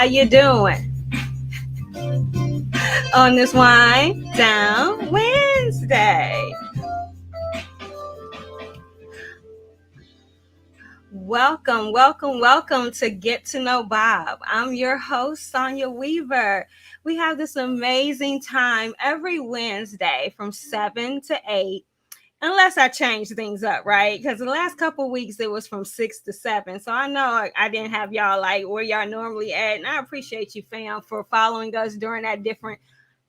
you doing on this Wind Down Wednesday? Welcome to Get to Know Bob. I'm your host, Sonia Weaver. We have this amazing time every Wednesday from 7 to 8, unless I change things up, right? Because the last couple of weeks it was from 6 to 7. So I know I didn't have y'all like where y'all normally at. And I appreciate you, fam, for following us during that different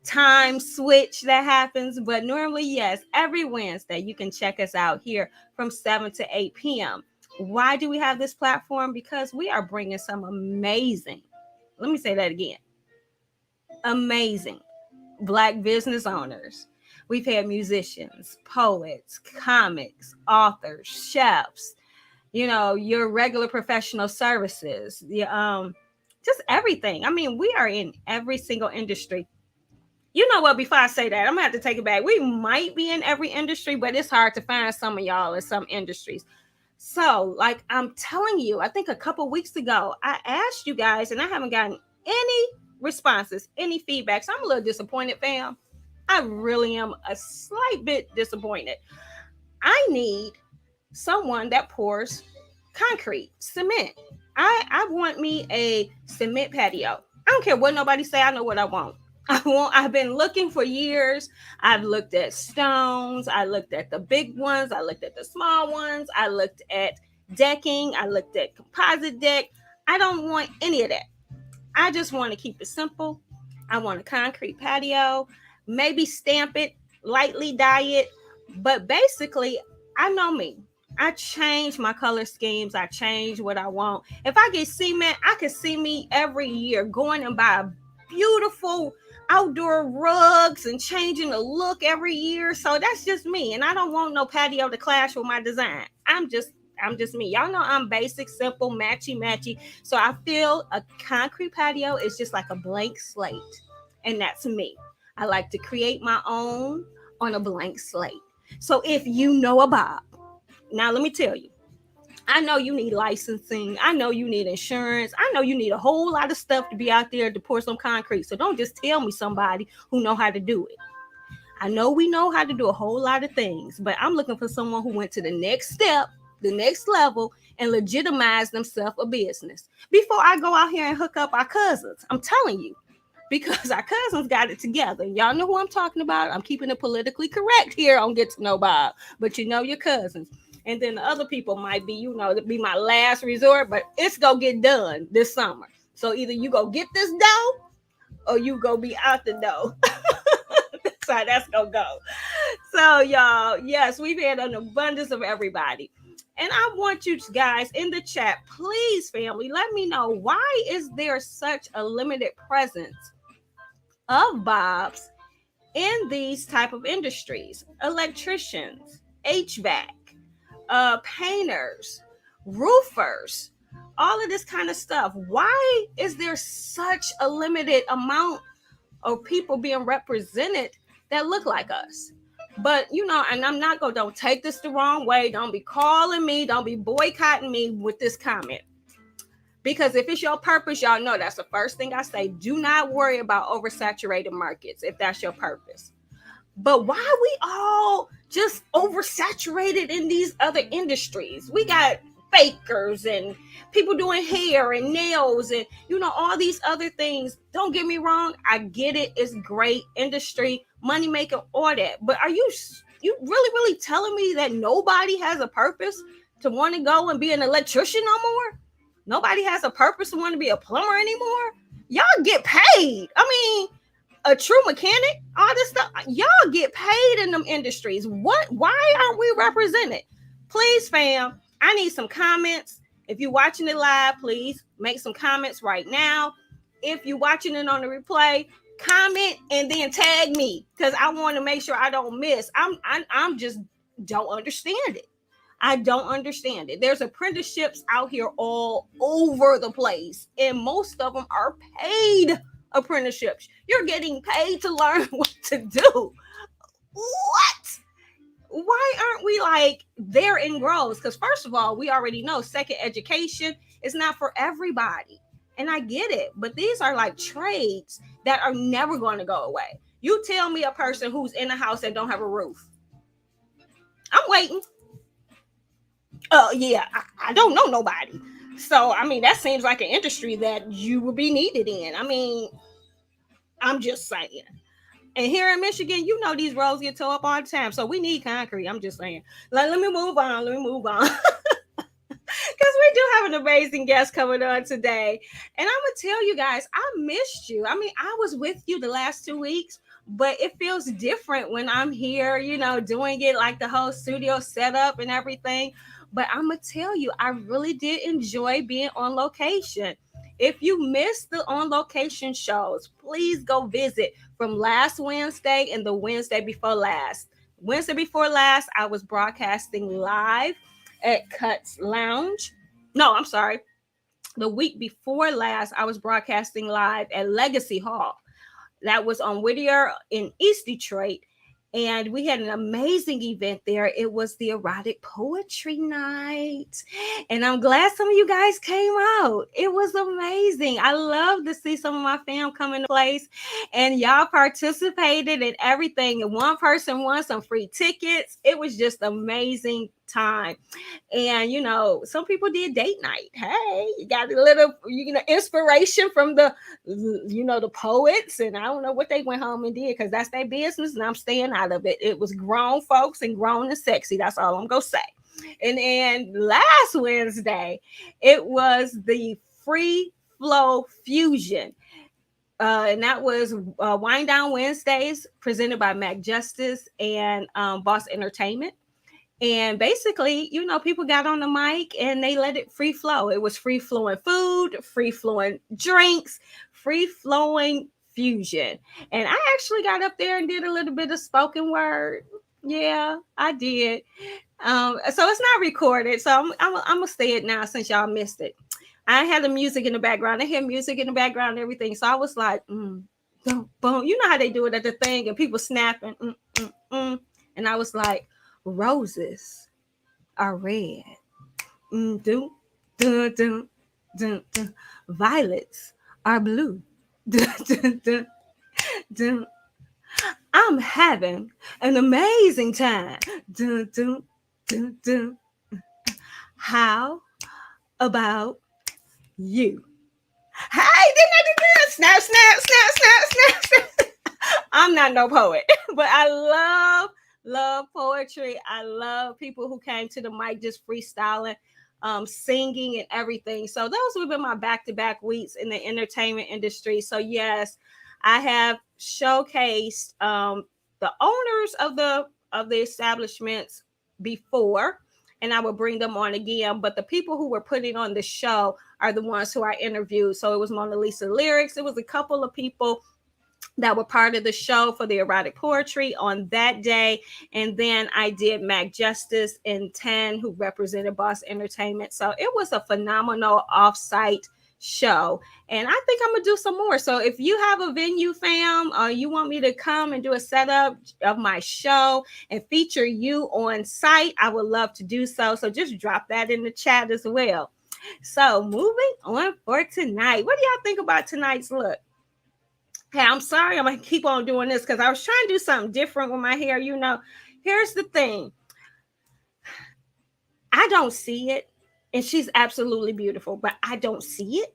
time switch that happens. But normally, yes, every Wednesday you can check us out here from 7 to 8 p.m. Why do we have this platform? Because we are bringing some amazing, let me say that again, amazing Black business owners. We've had musicians, poets, comics, authors, chefs, your regular professional services, just everything. I mean, we are in every single industry. You know what? Before I say that, I'm gonna have to take it back. We might be in every industry, but it's hard to find some of y'all in some industries. So, like I'm telling you, I think a couple weeks ago, I asked you guys, and I haven't gotten any responses, any feedback. So I'm a little disappointed, fam. I really am a slight bit disappointed. I need someone that pours concrete, cement. I want me a cement patio. I don't care what nobody say. I know what I want. I've been looking for years. I've looked at stones. I looked at the big ones. I looked at the small ones. I looked at decking. I looked at composite deck. I don't want any of that. I just want to keep it simple. I want a concrete patio, maybe stamp it, lightly dye it. But basically, I know me. I change my color schemes. I change what I want. If I get cement, I can see me every year going and buy a beautiful outdoor rugs and changing the look every year. So that's just me. And I don't want no patio to clash with my design. I'm just me. Y'all know I'm basic, simple, matchy. So I feel a concrete patio is just like a blank slate. And that's me. I like to create my own on a blank slate. So if you know a Bob, now let me tell you, I know you need licensing. I know you need insurance. I know you need a whole lot of stuff to be out there to pour some concrete. So don't just tell me somebody who know how to do it. I know we know how to do a whole lot of things, but I'm looking for someone who went to the next step, the next level, and legitimize themselves a business before I go out here and hook up our cousins. I'm telling you, because our cousins got it together. Y'all know who I'm talking about. I'm keeping it politically correct here on Get to Know Bob, but you know your cousins. And then the other people might be, to be my last resort, but it's going to get done this summer. So either you go get this dough or you go be out the dough. That's how that's going to go. So, y'all, yes, we've had an abundance of everybody. And I want you guys in the chat, please, family, let me know, why is there such a limited presence of Bobs in these type of industries? Electricians, HVAC, painters, roofers, all of this kind of stuff. Why is there such a limited amount of people being represented that look like us? But and I'm not going, don't take this the wrong way. Don't be calling me, don't be boycotting me with this comment. Because if it's your purpose, y'all know that's the first thing I say. Do not worry about oversaturated markets if that's your purpose. But why we all just oversaturated in these other industries? We got fakers and people doing hair and nails and all these other things. Don't get me wrong, I get it. It's great industry, money making, all that. But are you really telling me that nobody has a purpose to want to go and be an electrician no more? Nobody has a purpose to want to be a plumber anymore? Y'all get paid. I mean, a true mechanic, all this stuff, y'all get paid in them industries. Why aren't we represented? Please, fam, I need some comments. If you're watching it live, please make some comments right now. If you're watching it on the replay, comment and then tag me, because I want to make sure I don't miss. I'm just don't understand it. I don't understand it. There's apprenticeships out here all over the place, and most of them are paid apprenticeships. You're getting paid to learn what to do. What? Why aren't we like there in grows? Because first of all, we already know second education is not for everybody. And I get it, but these are like trades that are never going to go away. You tell me a person who's in a house that don't have a roof. I'm waiting. Oh yeah, I don't know nobody. So I mean, that seems like an industry that you would be needed in. I mean, I'm just saying. And here in Michigan, you know these roads get tore up all the time, so we need concrete. I'm just saying. Let me move on. Let me move on. Because we do have an amazing guest coming on today. And I'm going to tell you guys, I missed you. I mean, I was with you the last 2 weeks, but it feels different when I'm here, doing it like the whole studio setup and everything. But I'm going to tell you, I really did enjoy being on location. If you missed the on location shows, please go visit from last Wednesday and the Wednesday before last. Wednesday before last, I was broadcasting live at Cuts Lounge. No, I'm sorry. The week before last, I was broadcasting live at Legacy Hall. That was on Whittier in East Detroit. And we had an amazing event there. It was the erotic poetry night. And I'm glad some of you guys came out. It was amazing. I love to see some of my fam come into place. And y'all participated in everything. And one person won some free tickets. It was just amazing time. And some people did date night. Hey, you got a little inspiration from the poets, and I don't know what they went home and did, because that's their business and I'm staying out of it. It was grown folks and grown and sexy. That's all I'm gonna say. And last Wednesday, it was the Free Flow Fusion. And that was Wind Down Wednesdays, presented by Mac Justice and Boss Entertainment. And basically, people got on the mic and they let it free flow. It was free flowing food, free flowing drinks, free flowing fusion. And I actually got up there and did a little bit of spoken word. Yeah, I did. So it's not recorded. So I'm going to say it now since y'all missed it. I had the music in the background. I hear music in the background and everything. So I was like, boom, boom. You know how they do it at the thing and people snapping. And I was like, roses are red. Dun, dun, dun, dun, dun. Violets are blue. Dun, dun, dun, dun. I'm having an amazing time. Dun, dun, dun, dun. How about you? Hey, didn't I do this? Snap, snap, snap, snap, snap, snap. I'm not no poet, but I love poetry. I love people who came to the mic just freestyling, singing and everything. So those have been my back-to-back weeks in the entertainment industry. So yes, I have showcased the owners of the establishments before, and I will bring them on again. But the people who were putting on the show are the ones who I interviewed. So it was Mona Lisa Lyrics. It was a couple of people that were part of the show for the erotic poetry on that day. And then I did Mac Justice and 10, who represented Boss Entertainment. So it was a phenomenal offsite show. And I think I'm going to do some more. So if you have a venue, fam, or you want me to come and do a setup of my show and feature you on site, I would love to do so. So just drop that in the chat as well. So moving on for tonight. What do y'all think about tonight's look? Hey, I'm sorry, I'm going to keep on doing this because I was trying to do something different with my hair. Here's the thing. I don't see it, and she's absolutely beautiful, but I don't see it.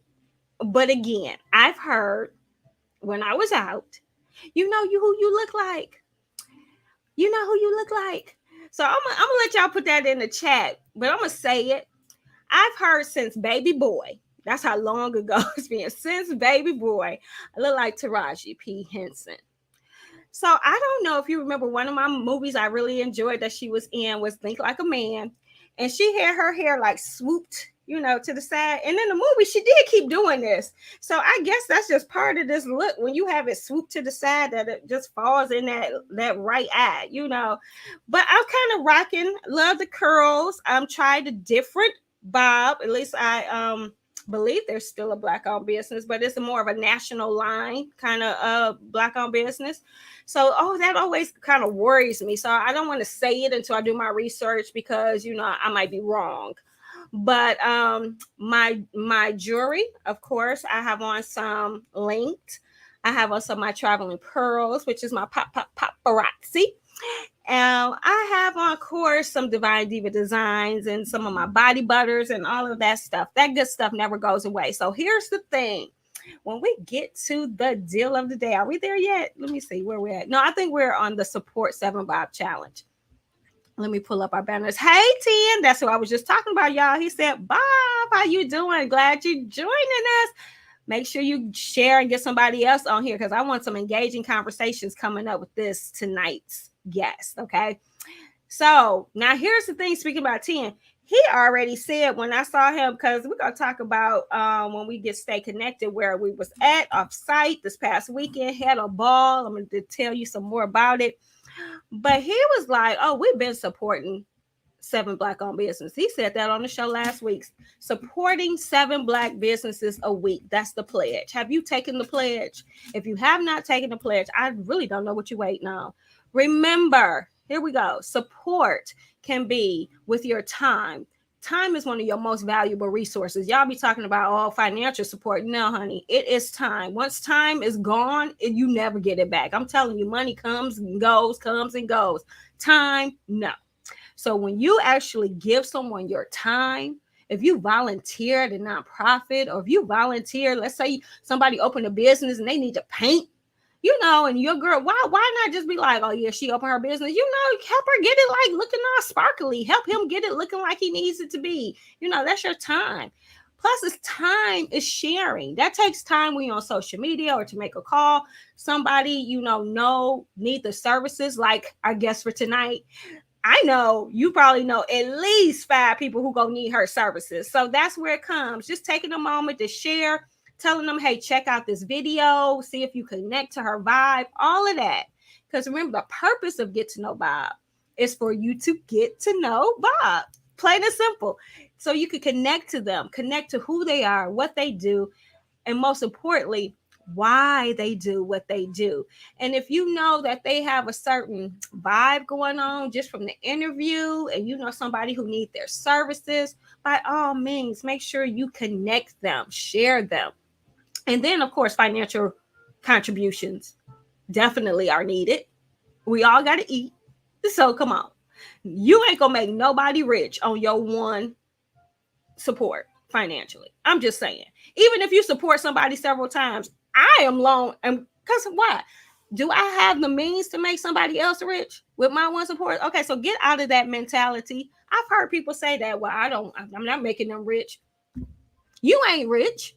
But again, I've heard when I was out, who you look like. You know who you look like. So I'm going to let y'all put that in the chat, but I'm going to say it. I've heard since Baby Boy. That's how long ago it's been. Since Baby Boy, I look like Taraji P. Henson. So I don't know if you remember, one of my movies I really enjoyed that she was in was Think Like a Man. And she had her hair like swooped, to the side. And in the movie, she did keep doing this. So I guess that's just part of this look. When you have it swooped to the side, that it just falls in that right eye, But I'm kind of rocking, love the curls. I'm trying a different bob. At least I believe there's still a Black-owned business, but it's more of a national line kind of Black-owned business. So, that always kind of worries me. So I don't want to say it until I do my research because, I might be wrong. But my jewelry, of course, I have on some linked. I have also my traveling pearls, which is my paparazzi. I have on, of course, some Divine Diva designs and some of my body butters and all of that stuff. That good stuff never goes away. So here's the thing. When we get to the deal of the day, are we there yet? Let me see where we're at. No, I think we're on the support 7 Bob challenge. Let me pull up our banners. Hey, Tien, that's who I was just talking about, y'all. He said, Bob, how you doing? Glad you joining us. Make sure you share and get somebody else on here because I want some engaging conversations coming up with this tonight's guest. Okay. So now here's the thing. Speaking about Tien, he already said when I saw him, because we're gonna talk about when we get stay connected where we was at off site this past weekend, had a ball. I'm gonna tell you some more about it. But he was like, "Oh, we've been supporting 7 Black-owned business." He said that on the show last week. Supporting 7 Black businesses a week. That's the pledge. Have you taken the pledge? If you have not taken the pledge, I really don't know what you're waiting on. Remember, here we go. Support can be with your time. Time is one of your most valuable resources. Y'all be talking about all financial support. No, honey, it is time. Once time is gone, you never get it back. I'm telling you, money comes and goes, comes and goes. Time, no. So when you actually give someone your time, if you volunteer at a nonprofit, or if you volunteer, let's say somebody opened a business and they need to paint, and your girl, why not just be like, oh yeah, she opened her business, help her get it like looking all sparkly, help him get it looking like he needs it to be. That's your time. Plus, it's time is sharing. That takes time when you're on social media or to make a call. Somebody need the services, like our guest for tonight. I know you probably know at least 5 people who gonna need her services. So that's where it comes. Just taking a moment to share, telling them, hey, check out this video, see if you connect to her vibe, all of that. Because remember, the purpose of Get to Know Bob is for you to get to know Bob. Plain and simple. So you can connect to them, connect to who they are, what they do, and most importantly, why they do what they do. And if you know that they have a certain vibe going on just from the interview, and you know somebody who needs their services, by all means, make sure you connect them, share them. And then, of course, financial contributions definitely are needed. We all got to eat. So come on. You ain't going to make nobody rich on your one support financially. I'm just saying. Even if you support somebody several times, I am long. Because why? Do I have the means to make somebody else rich with my one support? Okay, so get out of that mentality. I've heard people say that. Well, I'm not making them rich. You ain't rich.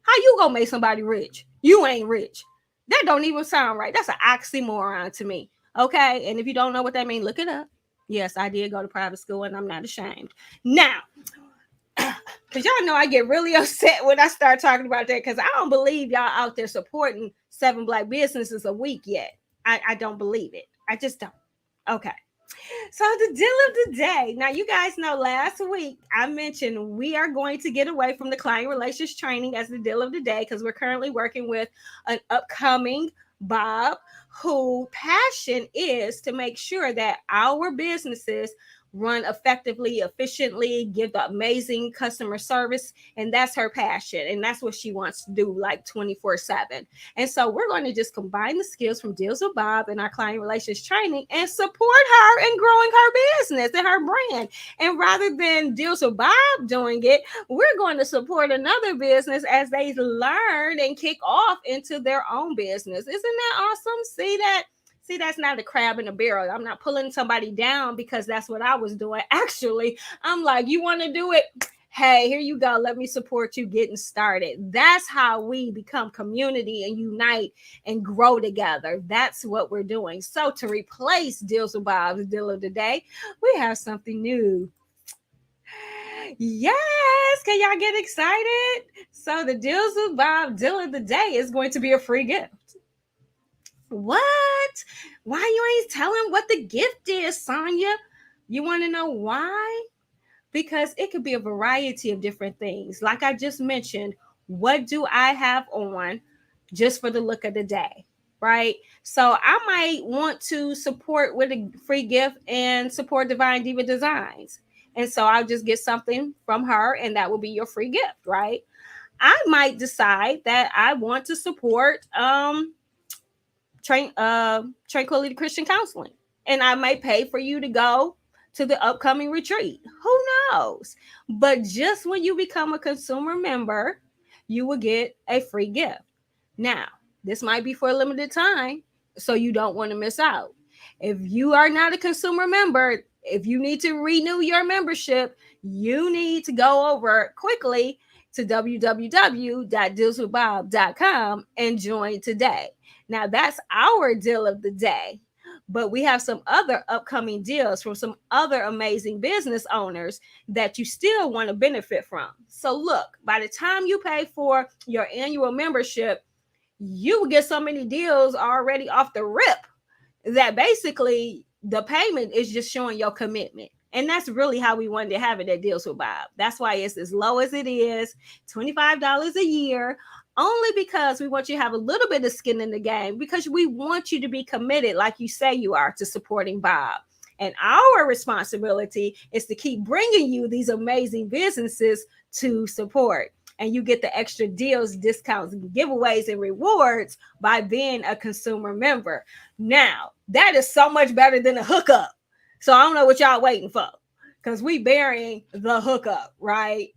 How you gonna make somebody rich? You ain't rich. That don't even sound right. That's an oxymoron to me. Okay, and if you don't know what that means, look it up. Yes, I did go to private school, and I'm not ashamed. Now, because y'all know I get really upset when I start talking about that, because I don't believe y'all out there supporting 7 Black businesses a week yet. I don't believe it. I just don't. Okay. So the deal of the day. Now, you guys know last week I mentioned we are going to get away from the client relations training as the deal of the day because we're currently working with an upcoming Bob whose passion is to make sure that our businesses run effectively, efficiently, give the amazing customer service. And that's her passion. And that's what she wants to do like 24/7. And so we're going to just combine the skills from Deals with Bob and our client relations training and support her in growing her business and her brand. And rather than Deals with Bob doing it, we're going to support another business as they learn and kick off into their own business. Isn't that awesome? See, that's not a crab in a barrel. I'm not pulling somebody down because that's what I was doing. Actually, I'm like, you want to do it? Hey, here you go. Let me support you getting started. That's how we become community and unite and grow together. That's what we're doing. So to replace Deals with Bob's Deal of the Day, we have something new. Yes, can y'all get excited? So the Deals with Bob Deal of the Day is going to be a free gift. What? Why you ain't telling what the gift is, Sonia? You want to know why? Because it could be a variety of different things. Like I just mentioned, what do I have on just for the look of the day? Right? So I might want to support with a free gift and support Divine Diva Designs. And so I'll just get something from her, and that will be your free gift, right? I might decide that I want to support Tranquility Christian Counseling, and I might pay for you to go to the upcoming retreat. Who knows? But just when you become a consumer member, you will get a free gift. Now, this might be for a limited time, so you don't want to miss out. If you are not a consumer member, if you need to renew your membership, you need to go over quickly to www.dealswithbob.com and join today. Now, that's our deal of the day. But we have some other upcoming deals from some other amazing business owners that you still want to benefit from. So, look, by the time you pay for your annual membership, you will get so many deals already off the rip that basically the payment is just showing your commitment. And that's really how we wanted to have it at Deals with Bob. That's why it's as low as it is, $25 a year, only because we want you to have a little bit of skin in the game, because we want you to be committed, like you say you are, to supporting Bob. And our responsibility is to keep bringing you these amazing businesses to support. And you get the extra deals, discounts, giveaways, and rewards by being a consumer member. Now, that is so much better than a hookup. So I don't know what y'all waiting for, because we burying the hookup, right?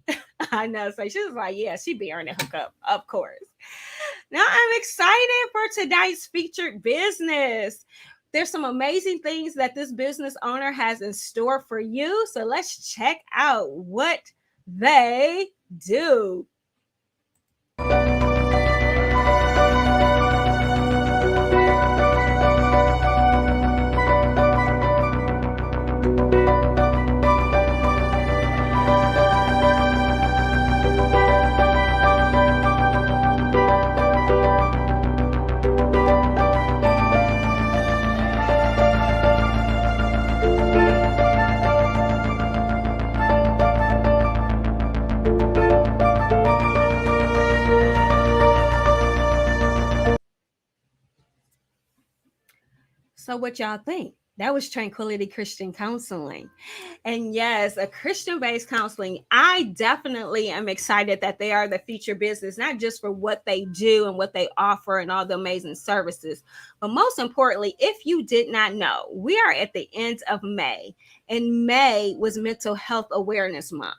I know. So she was like, yeah, she bearing the hookup, of course. Now I'm excited for tonight's featured business. There's some amazing things that this business owner has in store for you. So let's check out what they do. So what y'all think? That was Tranquility Christian Counseling. And yes, a Christian-based counseling. I definitely am excited that they are the featured business, not just for what they do and what they offer and all the amazing services, but most importantly, if you did not know, we are at the end of May, and May was Mental Health Awareness Month.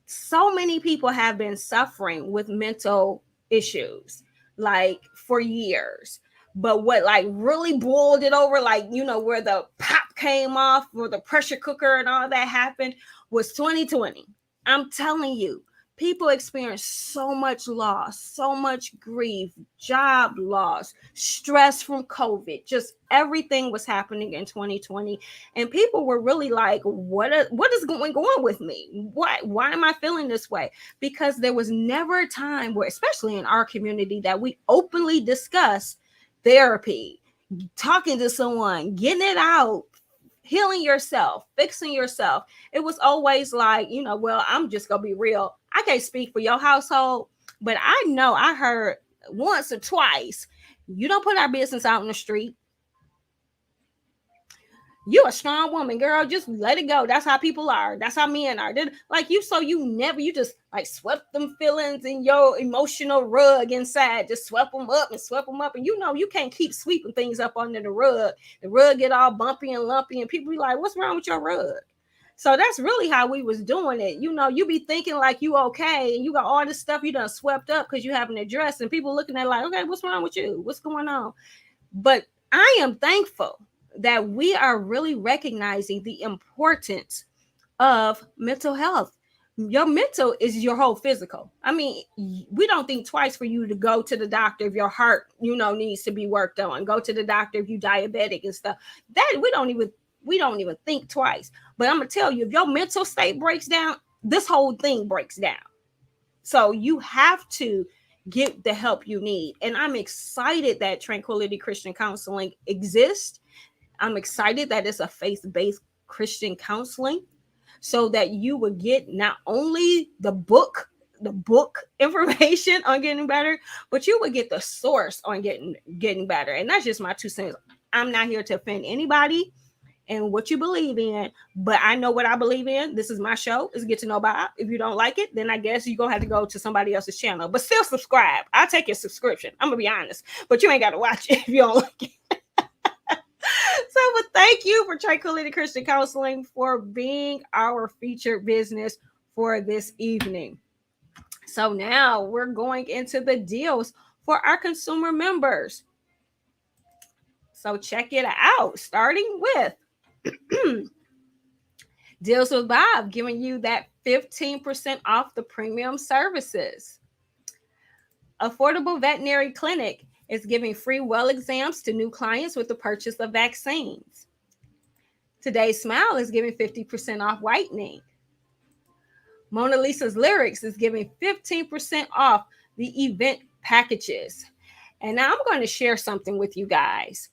So many people have been suffering with mental issues like for years. But what like really boiled it over, like, you know, where the pop came off, where the pressure cooker and all that happened, was 2020. I'm telling you, people experienced so much loss, so much grief, job loss, stress from COVID. Just everything was happening in 2020. And people were really like, what is going on with me? Why am I feeling this way? Because there was never a time where, especially in our community, that we openly discuss therapy, talking to someone, getting it out, healing yourself, fixing yourself. It was always like, you know, well, I'm just gonna be real. I can't speak for your household, but I know I heard once or twice, you don't put our business out in the street. You a strong woman, girl. Just let it go. That's how people are. That's how men are. They're like you, so you just like swept them feelings in your emotional rug inside. Just swept them up and swept them up. And you know, you can't keep sweeping things up under the rug. The rug get all bumpy and lumpy, and people be like, what's wrong with your rug? So that's really how we was doing it. You know, you be thinking like you okay, and you got all this stuff you done swept up because you haven't addressed, and people looking at like, okay, what's wrong with you? What's going on? But I am thankful that we are really recognizing the importance of mental health. Your mental is your whole physical. I mean, we don't think twice for you to go to the doctor if your heart, you know, needs to be worked on. Go to the doctor if you're diabetic and stuff. That we don't even think twice. But I'm gonna tell you, if your mental state breaks down, this whole thing breaks down. So you have to get the help you need. And I'm excited that Tranquility Christian Counseling exists. I'm excited that it's a faith-based Christian counseling, so that you would get not only the book information on getting better, but you would get the source on getting better. And that's just my 2 cents. I'm not here to offend anybody. and what you believe in, but I know what I believe in. This is my show. Is Get to Know Bob. If you don't like it, then I guess you're gonna have to go to somebody else's channel. But still subscribe. I'll take your subscription. I'm gonna be honest. But you ain't gotta watch it if you don't like it. So, but thank you for Tranquility Christian Counseling for being our featured business for this evening. So now we're going into the deals for our consumer members. So check it out, starting with Deals with Bob, giving you that 15% off the premium services. Affordable Veterinary Clinic is giving free well exams to new clients with the purchase of vaccines. Today's Smile is giving 50% off whitening. Mona Lisa's Lyrics is giving 15% off the event packages. And now I'm going to share something with you guys.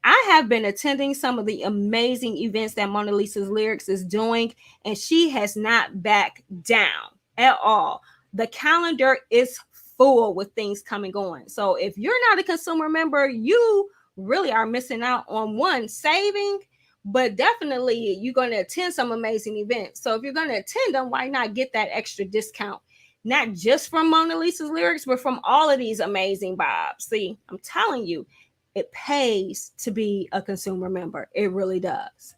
I have been attending some of the amazing events that Mona Lisa's Lyrics is doing, and she has not backed down at all. The calendar is full with things coming on. So if you're not a consumer member, you really are missing out on one, saving, but definitely you're going to attend some amazing events. So if you're going to attend them, why not get that extra discount? Not just from Mona Lisa's Lyrics, but from all of these amazing Bobs. See, I'm telling you, it pays to be a consumer member. It really does.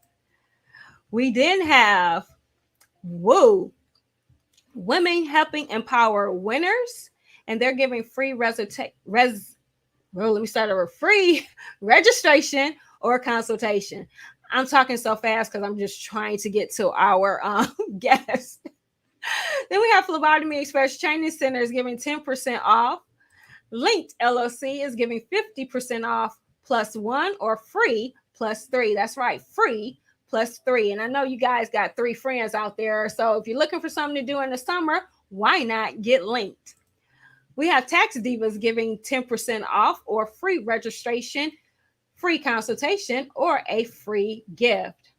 We then have, Women Helping Empower Winners, and they're giving free free registration or consultation. I'm talking so fast because I'm just trying to get to our guests. Then we have Phlebotomy Express Training Center is giving 10% off. Linked LLC is giving 50% off plus one, or free plus three. That's right, free plus three. And I know you guys got 3 friends out there. So if you're looking for something to do in the summer, why not get Linked? We have Tax Divas giving 10% off, or free registration, free consultation, or a free gift.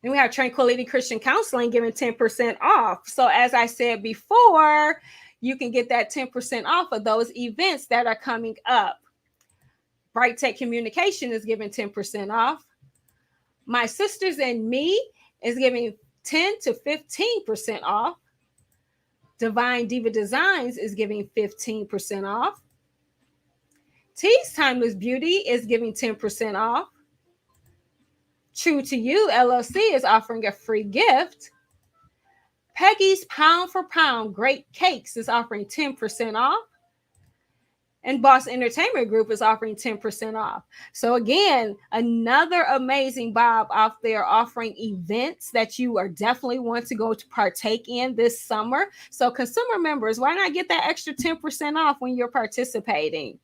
Then we have Tranquility Christian Counseling giving 10% off. So as I said before, you can get that 10% off of those events that are coming up. Bright Tech Communication is giving 10% off. My Sisters and Me is giving 10 to 15% off. Divine Diva Designs is giving 15% off. T's Timeless Beauty is giving 10% off. True to You LLC is offering a free gift. Peggy's Pound for Pound Great Cakes is offering 10% off. And Boss Entertainment Group is offering 10% off. So again, another amazing Bob out there offering events that you are definitely want to go to partake in this summer. So consumer members, why not get that extra 10% off when you're participating?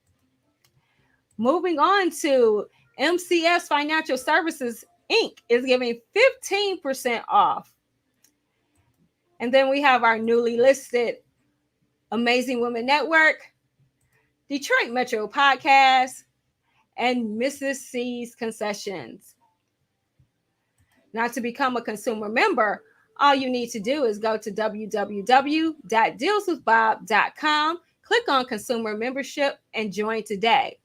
Moving on to MCS Financial Services Inc. is giving 15% off. And then we have our newly listed Amazing Women Network, Detroit Metro Podcast, and Mrs. C's Concessions. Now, to become a consumer member, all you need to do is go to www.dealswithbob.com, click on consumer membership, and join today.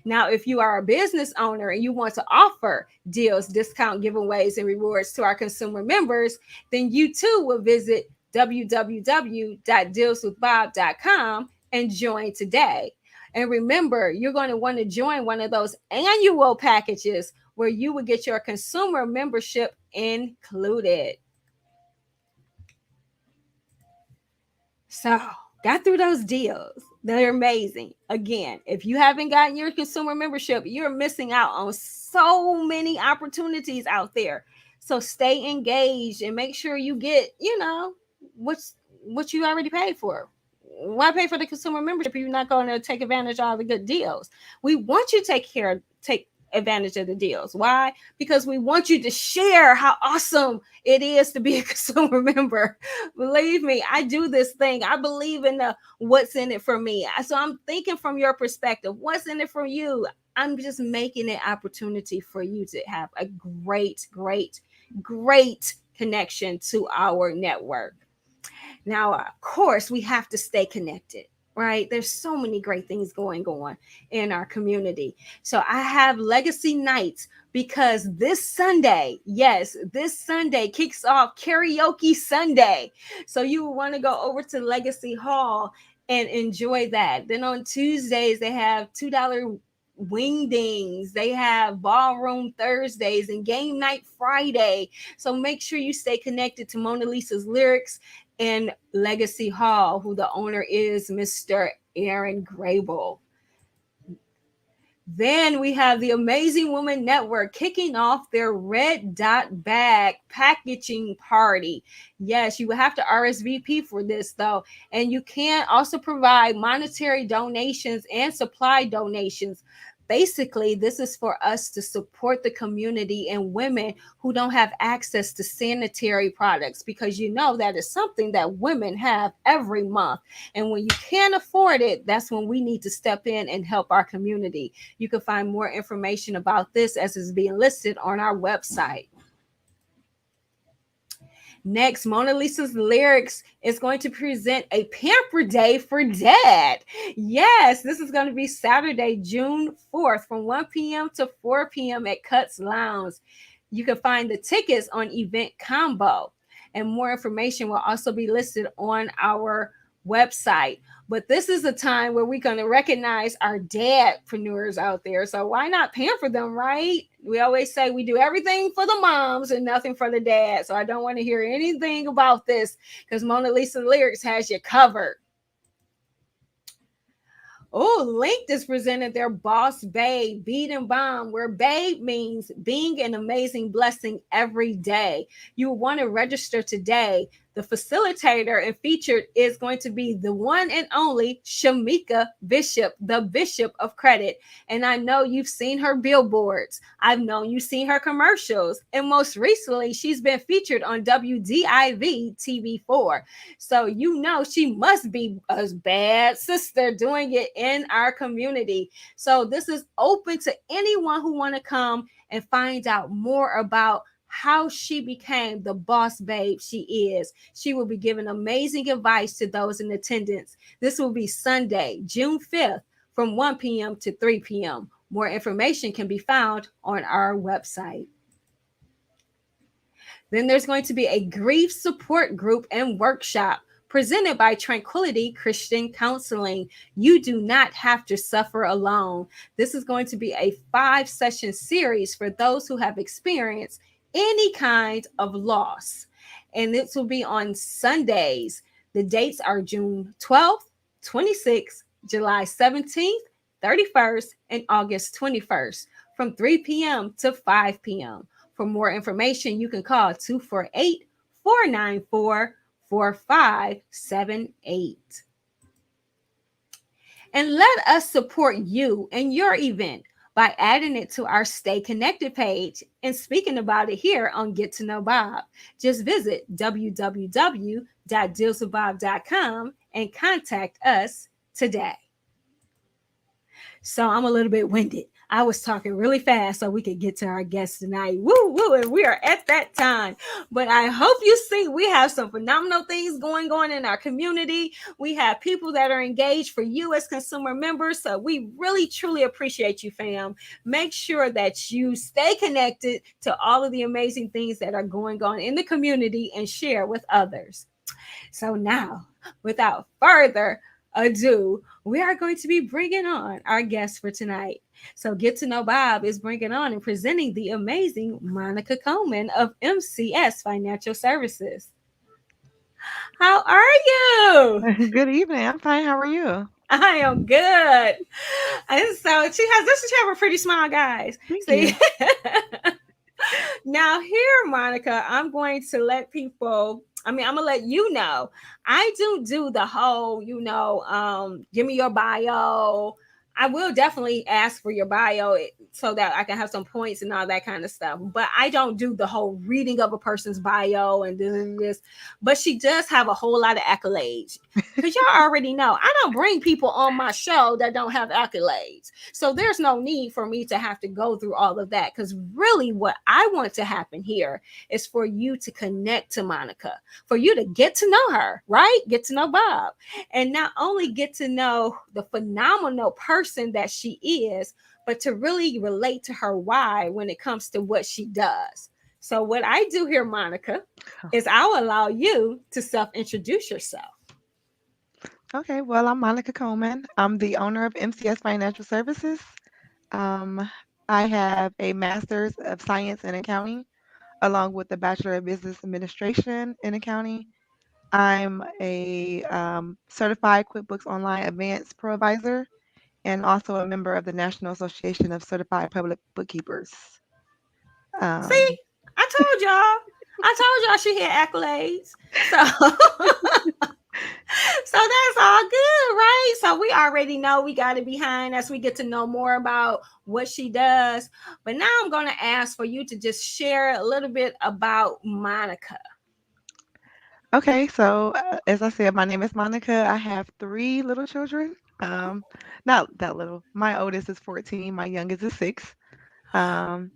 Now, if you are a business owner and you want to offer deals, discount giveaways, and rewards to our consumer members, then you too will visit www.dealswithbob.com and join today. And remember, you're going to want to join one of those annual packages where you will get your consumer membership included. So, got through those deals. They're amazing. Again, if you haven't gotten your consumer membership, you're missing out on so many opportunities out there. So stay engaged and make sure you get, what you already paid for. Why pay for the consumer membership if you're not going to take advantage of all the good deals? We want you to take advantage of the deals. Why? Because we want you to share how awesome it is to be a consumer member. Believe me, I do this thing. I believe in the what's in it for me. So I'm thinking from your perspective, what's in it for you? I'm just making an opportunity for you to have a great connection to our network. Now, of course, we have to stay connected. right? There's so many great things going on in our community. So I have Legacy Nights because this Sunday, yes, this Sunday kicks off Karaoke Sunday. So you will want to go over to Legacy Hall and enjoy that. Then on Tuesdays, they have $2 wingdings, they have ballroom Thursdays and game night Friday. So make sure you stay connected to Mona Lisa's Lyrics and Legacy Hall, who the owner is Mr. Aaron Grable. Then we have the Amazing Woman Network kicking off their Red Dot Bag packaging party. Yes, you will have to RSVP for this though. And you can also provide monetary donations and supply donations. Basically, this is for us to support the community and women who don't have access to sanitary products, because you know that is something that women have every month. And when you can't afford it, that's when we need to step in and help our community. You can find more information about this as is being listed on our website. Next, Mona Lisa's Lyrics is going to present a pamper day for dad. Yes, this is going to be Saturday, June 4th from 1 p.m. to 4 p.m. at Cuts Lounge. You can find the tickets on Event Combo, and more information will also be listed on our website. But this is a time where we're going to recognize our dadpreneurs out there. So why not pamper them, right? We always say we do everything for the moms and nothing for the dads. So I don't want to hear anything about this, because Mona Lisa Lyrics has you covered. Oh, Linked has presented their Boss Babe Beat and Bomb, where babe means being an amazing blessing every day. You will want to register today. The facilitator and featured is going to be the one and only Shamika Bishop, the Bishop of Credit. And I know you've seen her billboards. I've known you've seen her commercials. And most recently, she's been featured on WDIV TV4. So you know she must be a bad sister doing it in our community. So this is open to anyone who want to come and find out more about how she became the boss babe she is. She will be giving amazing advice to those in attendance. This will be Sunday, June 5th from 1 p.m. to 3 p.m. More information can be found on our website. Then there's going to be a grief support group and workshop presented by Tranquility Christian Counseling. You do not have to suffer alone. This is going to be a 5-session series for those who have experienced any kind of loss. And this will be on Sundays. The dates are June 12th, 26th, July 17th, 31st, and August 21st from 3 p.m. to 5 p.m. For more information, you can call 248 494 4578. And let us support you and your event by adding it to our Stay Connected page and speaking about it here on Get to Know Bob. Just visit www.dealswithbob.com and contact us today. So I'm a little bit winded. I was talking really fast so we could get to our guest tonight. Woo, woo, and we are at that time. But I hope you see we have some phenomenal things going on in our community. We have people that are engaged for you as consumer members. So we really, truly appreciate you, fam. Make sure that you stay connected to all of the amazing things that are going on in the community and share with others. So now, without further ado, we are going to be bringing on our guest for tonight. So Get to Know Bob is bringing on and presenting the amazing Monica Coleman of MCS Financial Services. How are you? Good evening. I'm fine. How are you? I am good. And so she have a pretty smile, guys. Thank See? you. Now here, Monica, I'm going to let people, I'm gonna let you know. I do the whole, give me your bio. I will definitely ask for your bio so that I can have some points and all that kind of stuff. But I don't do the whole reading of a person's bio and this and this. But she does have a whole lot of accolades. Because y'all already know I don't bring people on my show that don't have accolades. So there's no need for me to have to go through all of that. Because really, what I want to happen here is for you to connect to Monica, for you to get to know her, right? Get to know Bob, and not only get to know the phenomenal person that she is, but to really relate to her why when it comes to what she does. So, what I do here, Monica, is I'll allow you to self introduce yourself. Okay, well, I'm Monica Coleman. I'm the owner of MCS Financial Services. Um, I have a master's of science in accounting, along with a bachelor of business administration in accounting. I'm a certified QuickBooks Online Advanced Pro Advisor and also a member of the National Association of Certified Public Bookkeepers. See, Um, I told y'all she had accolades. So, so that's all good, right? So we already know we got it behind as we get to know more about what she does. But now I'm going to ask for you to just share a little bit about Monica. okay, so as I said, my name is Monica. I have three little children. Not that little. My oldest is 14. My youngest is 6. Um,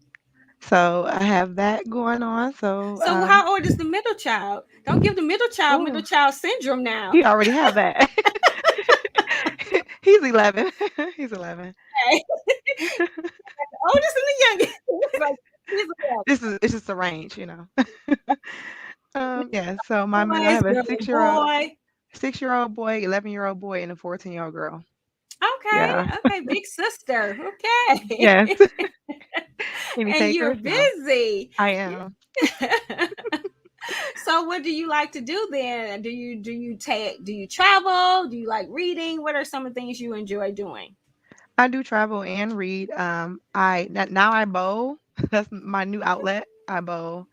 so I have that going on. So, So how old is the middle child? Don't give the middle oh, child syndrome now. he already have that. He's 11. He's 11. Okay. The oldest and the youngest. It's like, he's a It's just a range. Yeah. So I boys, have a girl, boy. 6-year-old boy, 11-year-old boy, and a 14-year-old girl. Yeah. Okay, okay, big sister. Okay. Yes. And he And take you're her now. busy. I am. So what do you like to do then? Do you travel? Do you like reading? What are some of the things you enjoy doing? I do travel and read. Now I bowl. That's my new outlet. I bowl.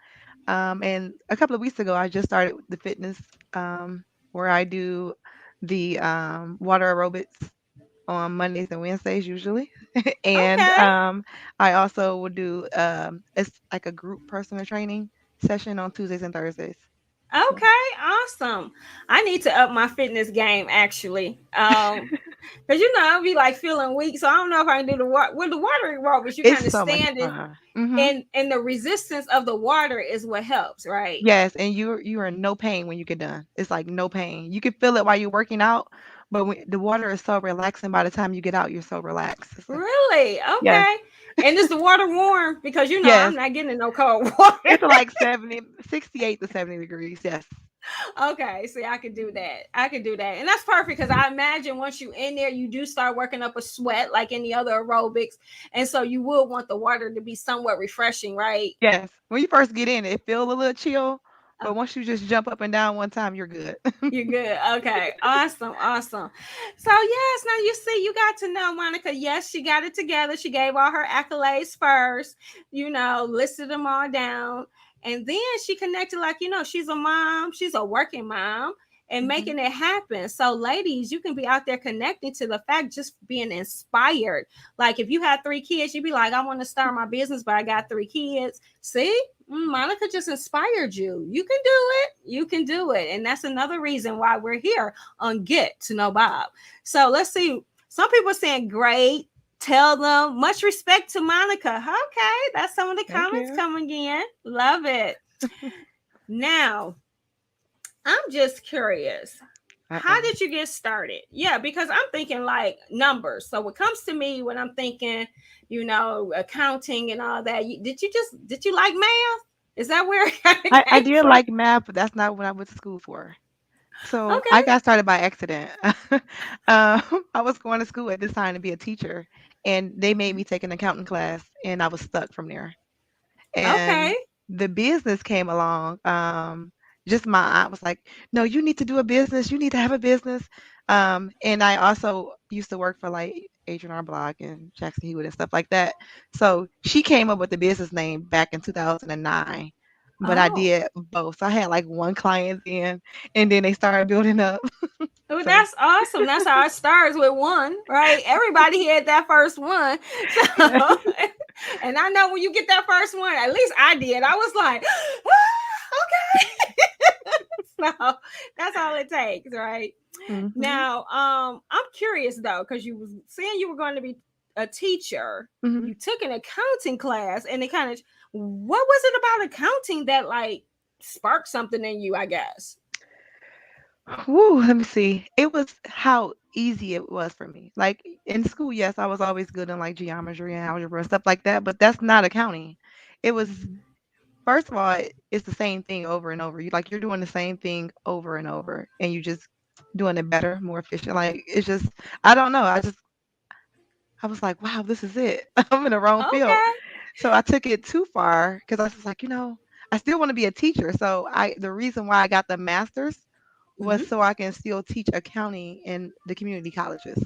And a couple of weeks ago, I just started the fitness, where I do the water aerobics on Mondays and Wednesdays usually, and Okay. I also will do it's like a group personal training session on Tuesdays and Thursdays. So Okay, awesome. I need to up my fitness game actually. Because I'll be like feeling weak, so I don't know if I can do the water with the water aerobics. You it's kind of so much stand it, fun. and the resistance of the water is what helps, right? Yes, and you are in no pain when you get done. It's like no pain. You can feel it while you're working out, but when the water is so relaxing, by the time you get out, you're so relaxed. It's like, Really? yes, Okay. And is the water warm? Because I'm yes. not getting in no cold water. It's like 68 to 70 degrees. Yes, Okay, see, I could do that. I could do that. And that's perfect because I imagine once you in there, you do start working up a sweat like any other aerobics. And so you will want the water to be somewhat refreshing, right? yes. When you first get in, it feels a little chill, but once you just jump up and down one time, you're good. You're good. Okay. Awesome. Awesome. So yes, now you see you got to know Monica. Yes, she got it together. She gave all her accolades first, listed them all down. And then she connected like, she's a mom, she's a working mom and Mhm. making it happen. So ladies, you can be out there connecting to the fact just being inspired. Like if you had 3 kids, you'd be like, I want to start my business, but I got 3 kids. See? Monica just inspired you. You can do it. You can do it. And that's another reason why we're here on Get to Know Bob. So let's see. Some people are saying great. Tell them much respect to Monica. Okay, that's some of the Thank comments you. coming in. Love it. Now, I'm just curious. How Uh-oh. did you get started? Yeah, because I'm thinking like numbers. So what comes to me when I'm thinking, accounting and all that, did you like math? Is that where it kind of I came did from? like math, but that's not what I went to school for. So I Okay. got started by accident. I was going to school at this time to be a teacher, and they made me take an accounting class, and I was stuck from there. Okay. And the business came along. Just my aunt was like, "No, you need to do a business. You need to have a business." And I also used to work for like H&R Block and Jackson Hewitt and stuff like that. So she came up with the business name back in 2009, but I Oh, did both. So I had like one client then, and then they started building up. Well, So, that's awesome. That's how it starts with one, right? Everybody had that first one. So, and I know when you get that first one, at least I did. I was like, okay. So that's all it takes, right? hmm Now, I'm curious though, because you was saying you were going to be a teacher. hmm You took an accounting class, and it kind of, what was it about accounting that like sparked something in you? I guess. Woo, let me see. It was how easy it was for me. Like in school, yes, I was always good in like geometry and algebra and stuff like that, but that's not accounting. It was Mhm. first of all, it's the same thing over and over. You're doing the same thing over and over, and you just doing it better, more efficient. Like it's just I don't know. I was like, wow, this is it. I'm in the wrong field. Okay. So I took it too far because I was just like, I still want to be a teacher. So the reason why I got the master's was Mhm. so I can still teach accounting in the community colleges.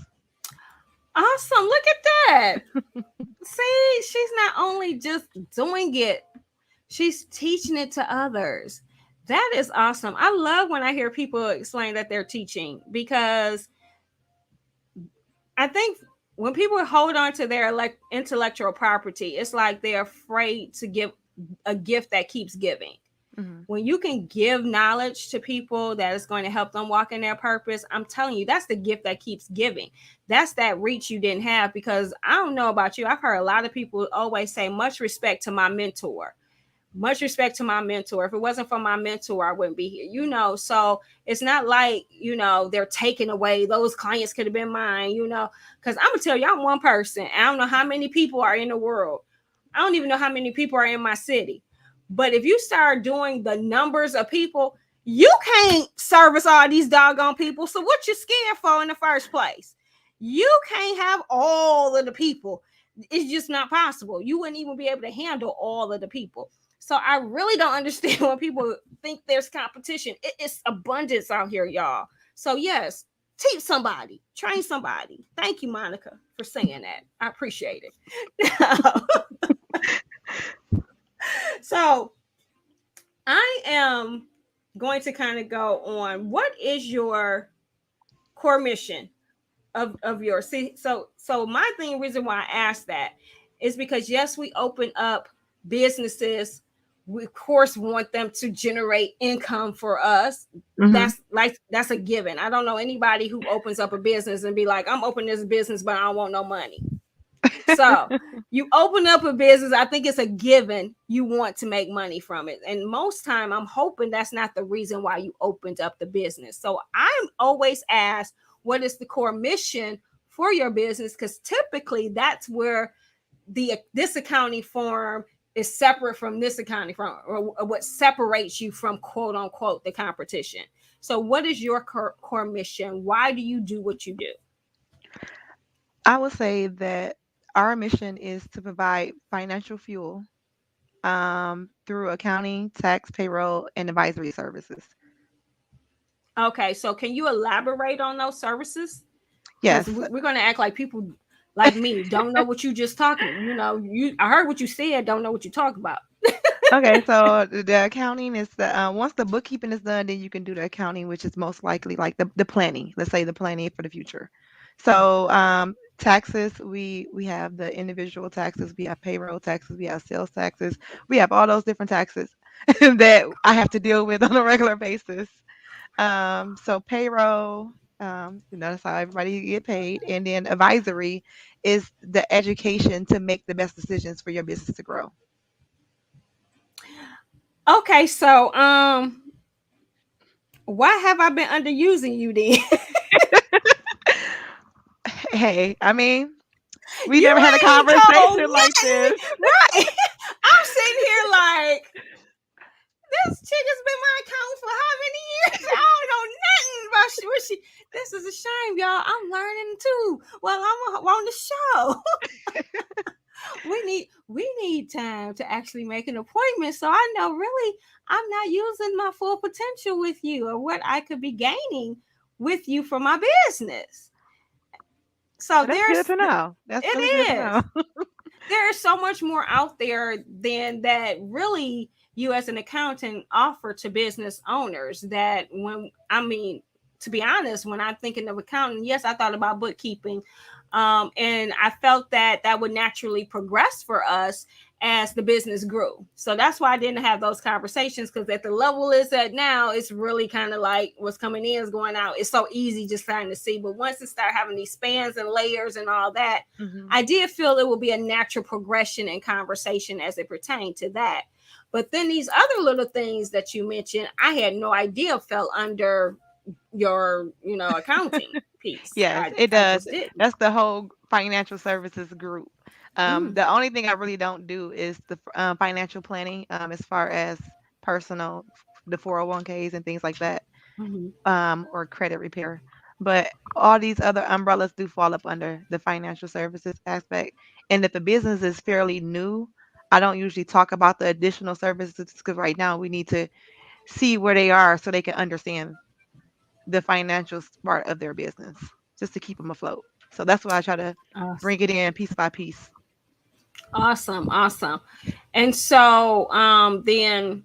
Awesome. Look at that. See, she's not only just doing it, she's teaching it to others. That is awesome. I love when I hear people explain that they're teaching because I think when people hold on to their intellectual property, it's like they're afraid to give a gift that keeps giving. hmm When you can give knowledge to people that is going to help them walk in their purpose, I'm telling you, that's the gift that keeps giving. That's that reach you didn't have. Because I don't know about you, I've heard a lot of people always say much respect to my mentor, much respect to my mentor. If it wasn't for my mentor, I wouldn't be here, so it's not like, they're taking away those clients could have been mine, because I'm gonna tell you, I'm one person. I don't know how many people are in the world. I don't even know how many people are in my city. But if you start doing the numbers of people, you can't service all these doggone people. So what you scared for in the first place? You can't have all of the people. It's just not possible. You wouldn't even be able to handle all of the people. So I really don't understand when people think there's competition. It's abundance out here, y'all. So yes, teach somebody, train somebody. Thank you, Monica, for saying that. I appreciate it. So I am going to kind of go on. What is your core mission of yours? See, so my thing reason why I asked that is because yes, we open up businesses. We of course want them to generate income for us. hmm That's a given. I don't know anybody who opens up a business and be like, I'm opening this business, but I don't want no money. So you open up a business, I think it's a given you want to make money from it. And most time I'm hoping that's not the reason why you opened up the business. So I'm always asked, what is the core mission for your business? Because typically that's where this accounting firm is separate from this accounting firm, or what separates you from quote unquote the competition. So what is your core mission? Why do you do what you do? I would say that our mission is to provide financial fuel through accounting, tax, payroll, and advisory services. Okay, so can you elaborate on those services? Because Yes. we're going to act like people like me don't know what you just talking. I heard what you said, don't know what you talk about. Okay, so the accounting is once the bookkeeping is done, then you can do the accounting, which is most likely like the planning. Let's say the planning for the future. So taxes, we have the individual taxes, we have payroll taxes, we have sales taxes, we have all those different taxes that I have to deal with on a regular basis. So payroll, that's how everybody get paid, and then advisory is the education to make the best decisions for your business to grow. Okay, so why have I been underusing you then? Hey, I mean, we You never had a ain't told conversation like nothing, this. right? I'm sitting here like, this chick has been my accountant for how many years? I don't know nothing about what she. This is a shame, y'all. I'm learning too. Well, I'm on the show. We need time to actually make an appointment, so I know really I'm not using my full potential with you, or what I could be gaining with you for my business. So Well, that's good to know. That's really good to it know. is there is so much more out there than that really you as an accountant offer to business owners, that when I mean to be honest, when I'm thinking of accounting, yes, I thought about bookkeeping. And I felt that that would naturally progress for us as the business grew. So that's why I didn't have those conversations, because at the level it's at now, it's really kind of like what's coming in is going out. It's so easy just trying to see. But once it start having these spans and layers and all that, Hmm. I did feel it would be a natural progression in conversation as it pertained to that. But then these other little things that you mentioned, I had no idea fell under your, accounting piece. Yes, I, it I does. just didn't. That's the whole financial services group. Mm, The only thing I really don't do is the financial planning, as far as personal, the 401ks and things like that, mm-hmm. or credit repair. But all these other umbrellas do fall up under the financial services aspect. And if the business is fairly new, I don't usually talk about the additional services because right now we need to see where they are so they can understand the financial part of their business just to keep them afloat. So that's why I try to Awesome. bring it in piece by piece. Awesome. Awesome. And so then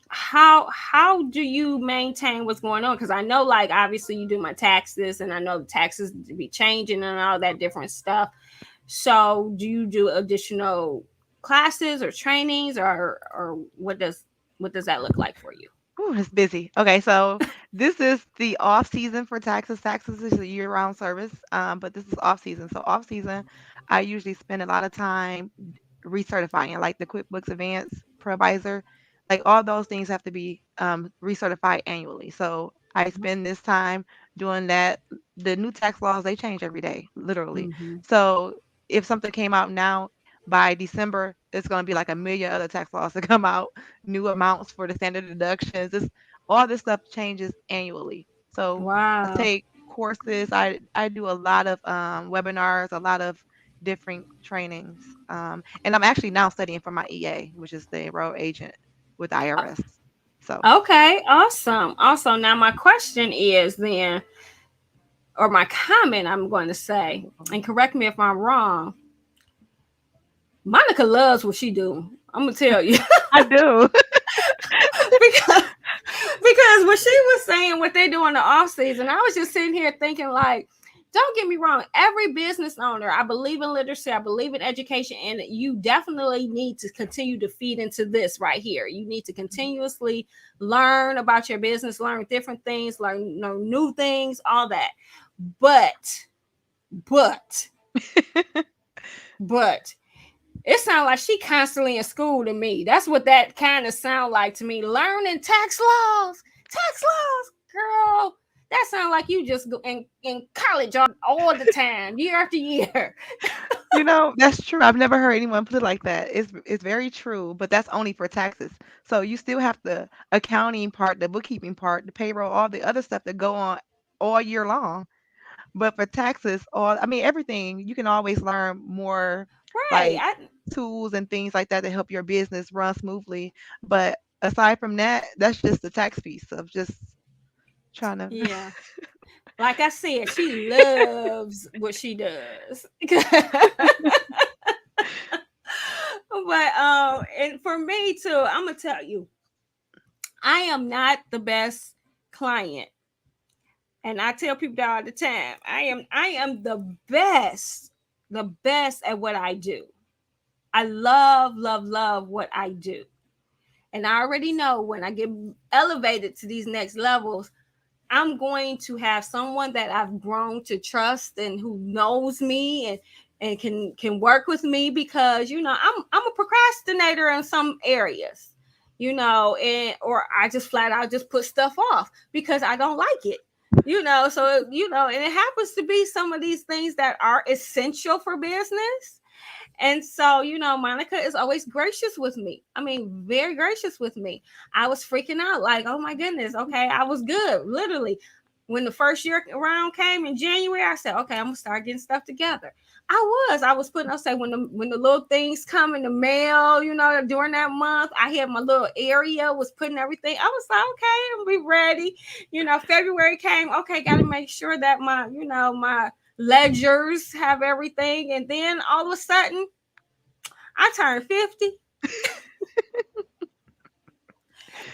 how do you maintain what's going on? Because I know, like, obviously you do my taxes, and I know the taxes be changing and all that different stuff. So do you do additional classes or trainings, or what does that look like for you? Ooh, it's busy. Okay, so this is the off season for taxes. Taxes is a year-round service, but this is off season. So off season, I usually spend a lot of time recertifying, like the QuickBooks Advanced Provisor. Like all those things have to be recertified annually. So I spend this time doing that. The new tax laws, they change every day, literally. Mm-hmm. So if something came out now, by December, it's going to be like a million other tax laws to come out, new amounts for the standard deductions. All this stuff changes annually. So I Wow. take courses. I do a lot of webinars, a lot of different trainings. And I'm actually now studying for my EA, which is the enrolled agent with IRS. So Okay, awesome. Also, now my question is then, or my comment I'm going to say, and correct me if I'm wrong, Monica loves what she do. I'm gonna tell you. I do. because because when she was saying what they do in the off season, I was just sitting here thinking, like, don't get me wrong, every business owner, I believe in literacy, I believe in education, and you definitely need to continue to feed into this right here. You need to continuously learn about your business, learn different things, learn new things, all that. But, but, but it sounds like she constantly in school to me. That's what that kind of sound like to me. Learning tax laws, girl. That sounds like you just go in college all the time, year after year. That's true. I've never heard anyone put it like that. It's very true, but that's only for taxes. So you still have the accounting part, the bookkeeping part, the payroll, all the other stuff that go on all year long. But for taxes, all I mean everything, you can always learn more Right. like tools and things like that to help your business run smoothly. But aside from that, that's just the tax piece of just trying to Yeah. Like I said, she loves what she does. But and for me too, I'm gonna tell you, I am not the best client. And I tell people that all the time. I am the best at what I do. I love, love, love what I do. And I already know when I get elevated to these next levels, I'm going to have someone that I've grown to trust and who knows me and can work with me, because I'm a procrastinator in some areas, and or I just flat out just put stuff off because I don't like it. So and it happens to be some of these things that are essential for business. And so, Monica is always gracious with me. I mean, very gracious with me. I was freaking out, like, oh my goodness, okay, I was good. Literally, when the first year around came in January, I said, okay, I'm gonna start getting stuff together. I was putting, I'll say, when the little things come in the mail, during that month, I had my little area, was putting everything. I was like, okay, I'm be ready. February came, okay, gotta make sure that my ledgers have everything. And then all of a sudden, I turned 50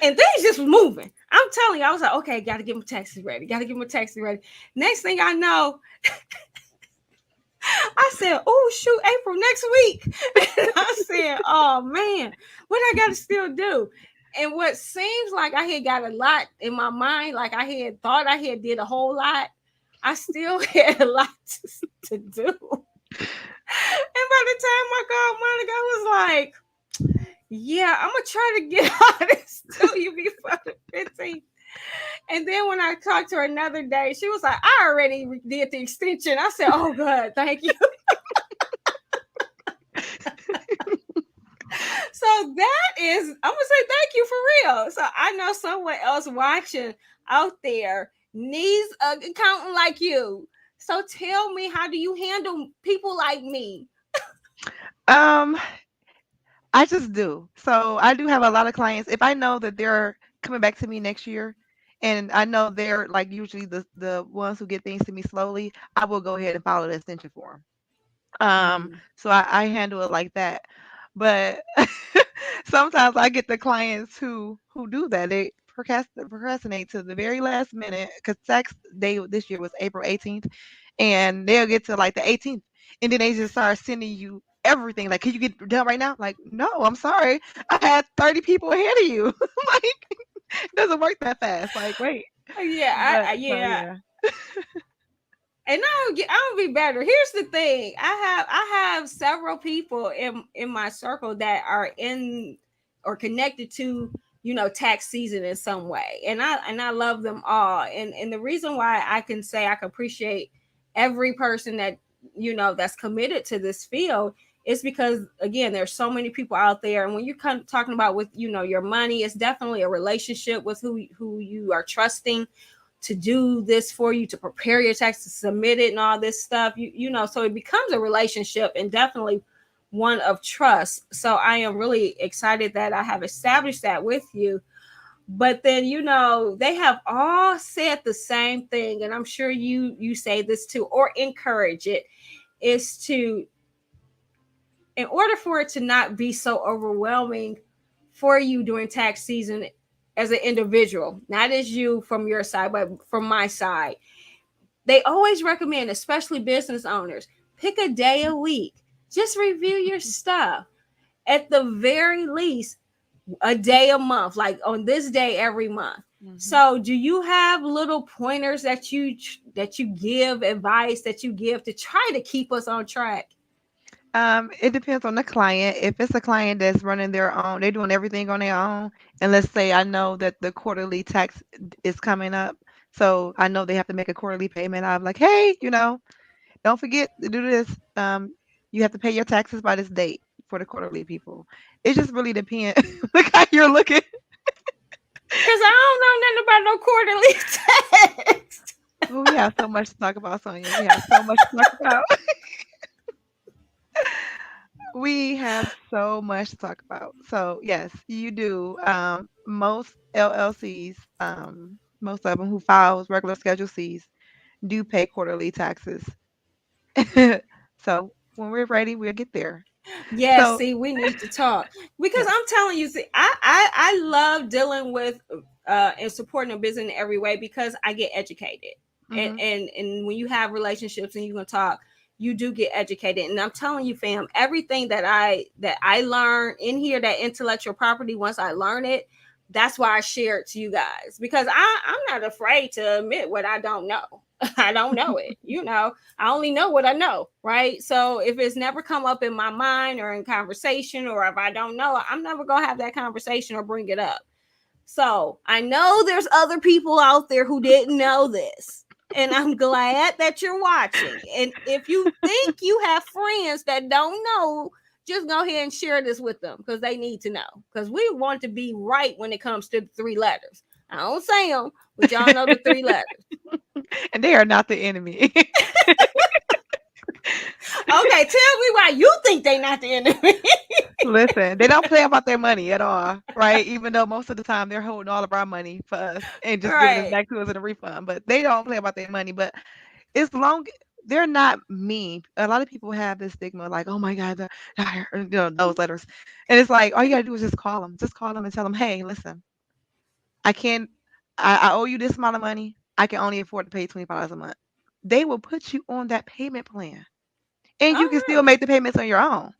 and things just was moving. I'm telling you, I was like, okay, got to get my taxes ready. Got to get my taxes ready. Next thing I know, I said, oh, shoot, April next week. And I said, oh, man, what I got to still do? And what seems like I had got a lot in my mind, like I had thought I had did a whole lot, I still had a lot to do. And by the time I called Monica, I was like, yeah, I'm going to try to get all this to you before the 15th. And then when I talked to her another day, she was like, I already did the extension. I said, oh, good. Thank you. So that is, I'm gonna say thank you for real. So I know someone else watching out there needs an accountant like you. So tell me, how do you handle people like me? Um, I just do. So I do have a lot of clients. If I know that they're coming back to me next year, and I know they're like usually the ones who get things to me slowly, I will go ahead and follow the extension form. Mm. So I handle it like that. But sometimes I get the clients who do that. They procrastinate to the very last minute because tax day this year was April 18th, and they'll get to like the 18th, and then they just start sending you everything. Like, can you get done right now? Like, no, I'm sorry, I had 30 people ahead of you. Like, it doesn't work that fast. Like, wait, Yeah, but so yeah. yeah. And I'll be better. Here's the thing. I have several people in my circle that are in or connected to, tax season in some way. And I love them all. And the reason why I can say I can appreciate every person that, that's committed to this field is because, again, there's so many people out there. And when you're kind of talking about with, your money, it's definitely a relationship with who you are trusting to do this for you, to prepare your tax, to submit it, and all this stuff. So it becomes a relationship, and definitely one of trust. So I am really excited that I have established that with you. But then, they have all said the same thing, and I'm sure you say this too, or encourage it, is to, in order for it to not be so overwhelming for you during tax season as an individual, not as you from your side, but from my side, they always recommend, especially business owners, pick a day a week. Just review your stuff. At the very least, a day a month, like on this day every month. Mhm. So, do you have little pointers that you give, advice that you give to try to keep us on track? It depends on the client. If it's a client that's running their own, they're doing everything on their own. And let's say I know that the quarterly tax is coming up. So I know they have to make a quarterly payment. I'm like, hey, don't forget to do this. You have to pay your taxes by this date for the quarterly people. It just really depends. Look how you're looking. Because I don't know nothing about no quarterly text. Well, we have so much to talk about, Sonia. We have so much to talk about. We have so much to talk about. So yes, you do. Most LLCs, most of them who files regular Schedule Cs do pay quarterly taxes. So when we're ready, we'll get there. Yes, So see, we need to talk because yes. I'm telling you, see, I love dealing with and supporting a business in every way because I get educated, and Hmm. and, and when you have relationships and you're gonna talk, you do get educated. And I'm telling you, fam, everything that I learn in here, that intellectual property, once I learn it, that's why I share it to you guys because I'm not afraid to admit what I don't know. I don't know it, I only know what I know, right? So if it's never come up in my mind or in conversation, or if I don't know, I'm never gonna have that conversation or bring it up. So I know there's other people out there who didn't know this. And I'm glad that you're watching. And if you think you have friends that don't know, just go ahead and share this with them because they need to know. Because we want to be right when it comes to the three letters. I don't say them, but y'all know the three letters. And they are not the enemy. Okay, tell me why you think they not the enemy. Listen, they don't play about their money at all, right? Even though most of the time they're holding all of our money for us and just giving it Right. back to us in a refund. But they don't play about their money. But it's long they're not mean. A lot of people have this stigma like, oh my God, those letters. And it's like all you gotta do is just call them. Just call them and tell them, hey, listen, I can't. I owe you this amount of money. I can only afford to pay $25 a month. They will put you on that payment plan, and you Oh, can still really? make the payments on your own.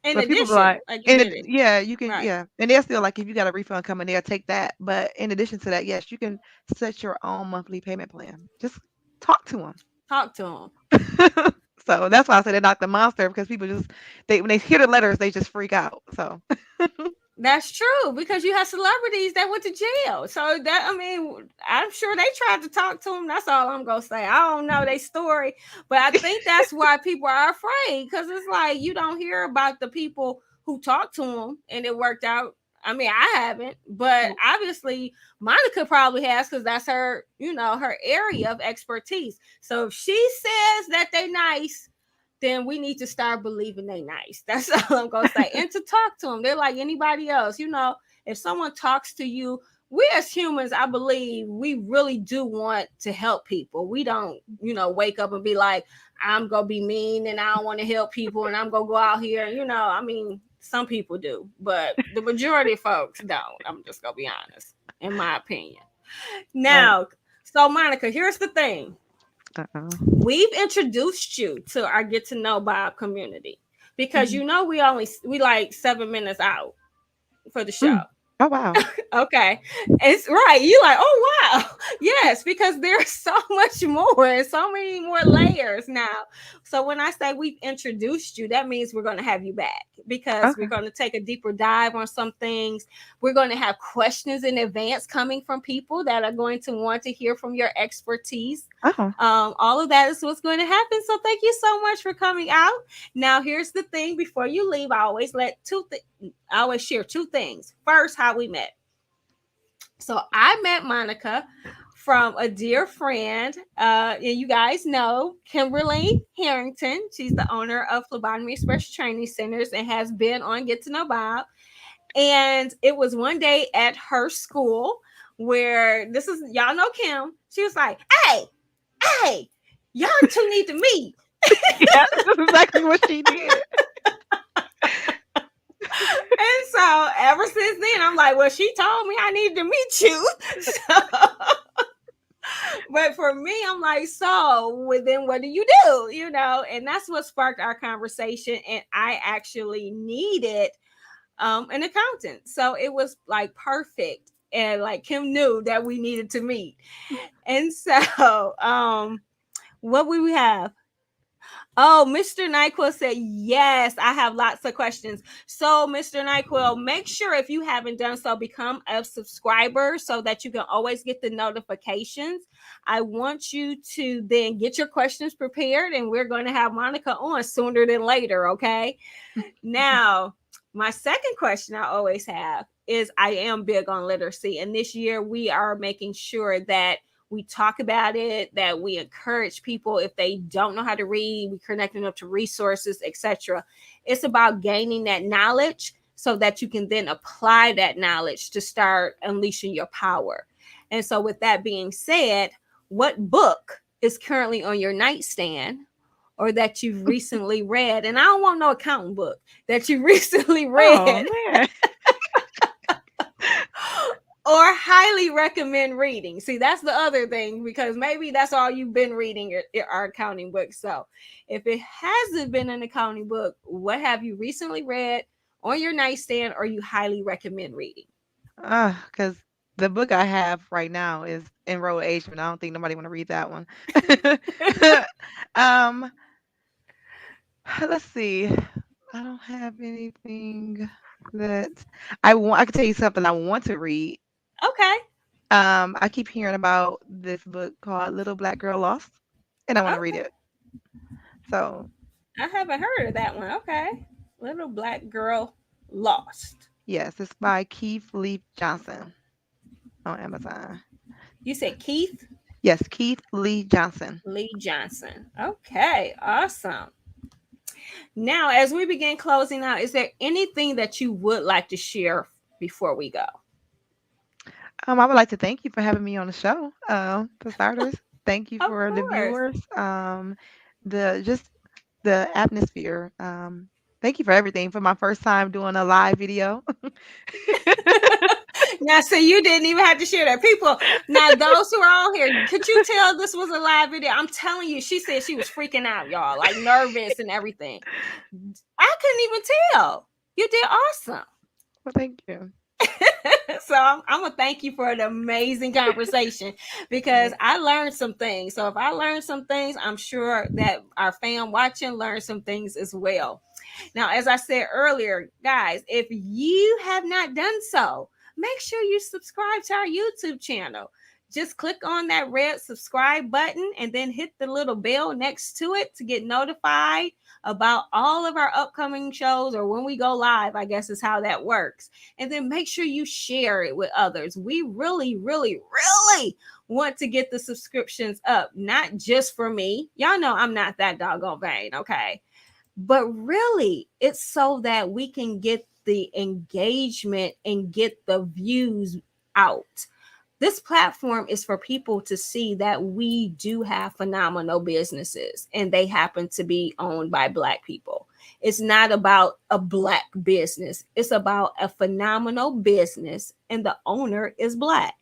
In But people be addition, like, like you and did it. yeah, you can, Right. yeah, and they're still like, if you got a refund coming, they'll take that. But in addition to that, yes, you can set your own monthly payment plan. Just talk to them. Talk to them. So that's why I say they're not the monster, because people just, they when they hear the letters, they just freak out. So That's true because you have celebrities that went to jail. So that I mean, I'm sure they tried to talk to him. That's all I'm gonna say. I don't know their story, but I think that's why people are afraid because it's like you don't hear about the people who talked to him and it worked out. I mean, I haven't, but obviously Monica probably has because that's her, her area of expertise. So if she says that they nice, then we need to start believing they nice. That's all I'm gonna say. And to talk to them, they're like anybody else. If someone talks to you, we as humans, I believe, we really do want to help people. We don't, wake up and be like, I'm gonna be mean and I don't want to help people and I'm gonna go out here. I mean, some people do, but the majority of folks don't. I'm just gonna be honest, in my opinion. right. Now, so Monica, here's the thing. Uh-oh. We've introduced you to our Get to Know Bob community because Mhm. we like 7 minutes out for the show. Mm. Oh wow. Okay. It's right. You like, oh wow. Yes, because there's so much more and so many more layers now. So when I say we've introduced you, that means we're going to have you back because we're Okay. going to take a deeper dive on some things. We're going to have questions in advance coming from people that are going to want to hear from your expertise. Oh. All of that is what's going to happen. So thank you so much for coming out. Now, here's the thing: before you leave, I always share two things. First, how we met. So I met Monica from a dear friend, and you guys know Kimberly Harrington. She's the owner of Phlebotomy Express Training Centers and has been on Get to Know Bob. And it was one day at her school where y'all know Kim. She was like, "Hey, hey, y'all two need to meet." Yeah, that's exactly what she did. And so ever since then, I'm like, well, she told me I needed to meet you. So, but for me, I'm like, so well, then what do you do? And that's what sparked our conversation. And I actually needed an accountant. So it was like perfect. And like Kim knew that we needed to meet. And so what we have? Oh, Mr. NyQuil said, yes, I have lots of questions. So, Mr. NyQuil, make sure if you haven't done so, become a subscriber so that you can always get the notifications. I want you to then get your questions prepared, and we're going to have Monica on sooner than later, okay? Now, my second question I always have is I am big on literacy, and this year we are making sure that we talk about it, that we encourage people if they don't know how to read, we connect them up to resources, etc. It's about gaining that knowledge so that you can then apply that knowledge to start unleashing your power. And so, with that being said, what book is currently on your nightstand or that you've recently read? And I don't want no accounting book that you recently Oh read man. or highly recommend reading. See, that's the other thing because maybe that's all you've been reading are accounting books. So, if it hasn't been an accounting book, what have you recently read on your nightstand or you highly recommend reading? Because the book I have right now is Enrolled Agent. I don't think nobody want to read that one. um, let's see. I don't have anything that I want. I can tell you something I want to read. Okay. I keep hearing about this book called Little Black Girl Lost, and I want to read Okay. it. So I haven't heard of that one. Okay. Little Black Girl Lost. yes, it's by Keith Leaf Johnson on Amazon. You said Keith Yes, Keith Lee Johnson. Lee Johnson. Okay. Awesome. Now, as we begin closing out, is there anything that you would like to share before we go? I would like to thank you for having me on the show. For starters, thank you Of for the course. viewers. The just the atmosphere. Thank you for everything. For my first time doing a live video. Now, so you didn't even have to share that. People, now those who are on here, could you tell this was a live video? I'm telling you, she said she was freaking out, y'all, like nervous and everything. I couldn't even tell. You did awesome. Well, thank you. So I'm gonna thank you for an amazing conversation because Right. I learned some things. So if I learned some things, I'm sure that our fan watching learned some things as well. Now, as I said earlier, guys, if you have not done so, make sure you subscribe to our YouTube channel. Just click on that red subscribe button and then hit the little bell next to it to get notified about all of our upcoming shows or when we go live, I guess is how that works. And then make sure you share it with others. We really, really, really want to get the subscriptions up, not just for me. Y'all know I'm not that doggone vain, okay? But really, it's so that we can get the engagement and get the views out. This platform is for people to see that we do have phenomenal businesses and they happen to be owned by Black people. It's not about a Black business, it's about a phenomenal business and the owner is Black.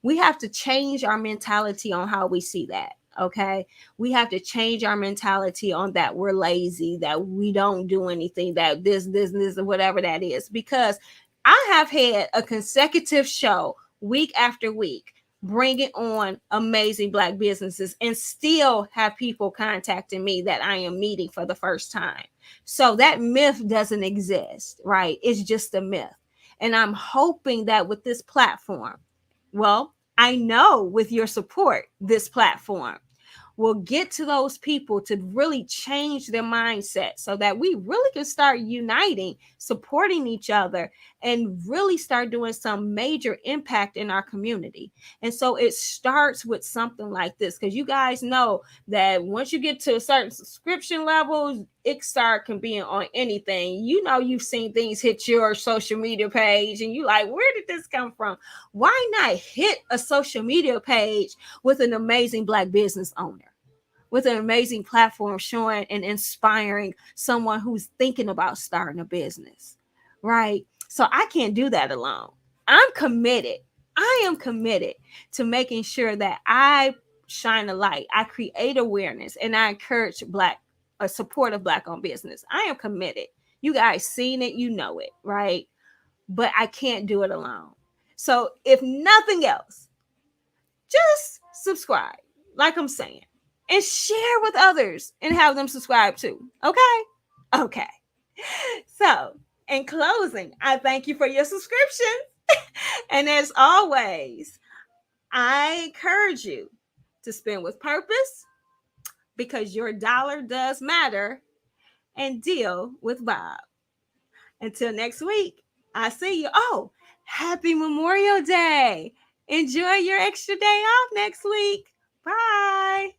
We have to change our mentality on how we see that. Okay. We have to change our mentality on that we're lazy, that we don't do anything, that this, whatever that is. Because I have had a consecutive show week after week, bringing on amazing Black businesses and still have people contacting me that I am meeting for the first time. So that myth doesn't exist, right? It's just a myth. And I'm hoping that with this platform, well, I know with your support, this platform will get to those people to really change their mindset so that we really can start uniting, supporting each other, and really start doing some major impact in our community. And so it starts with something like this because you guys know that once you get to a certain subscription level, it start can be on anything. You know, you've seen things hit your social media page and you like, where did this come from? Why not hit a social media page with an amazing Black business owner, with an amazing platform showing and inspiring someone who's thinking about starting a business, right? So I can't do that alone. I'm committed. I am committed to making sure that I shine a light, I create awareness, and I encourage Black, a support of Black owned business. I am committed. You guys seen it, you know it, right? But I can't do it alone. So if nothing else, just subscribe, like I'm saying, and share with others and have them subscribe too. Okay? Okay. So, in closing, I thank you for your subscription. And as always, I encourage you to spend with purpose because your dollar does matter and deal with Bob. Until next week, I see you. Oh, happy Memorial Day. Enjoy your extra day off next week. Bye.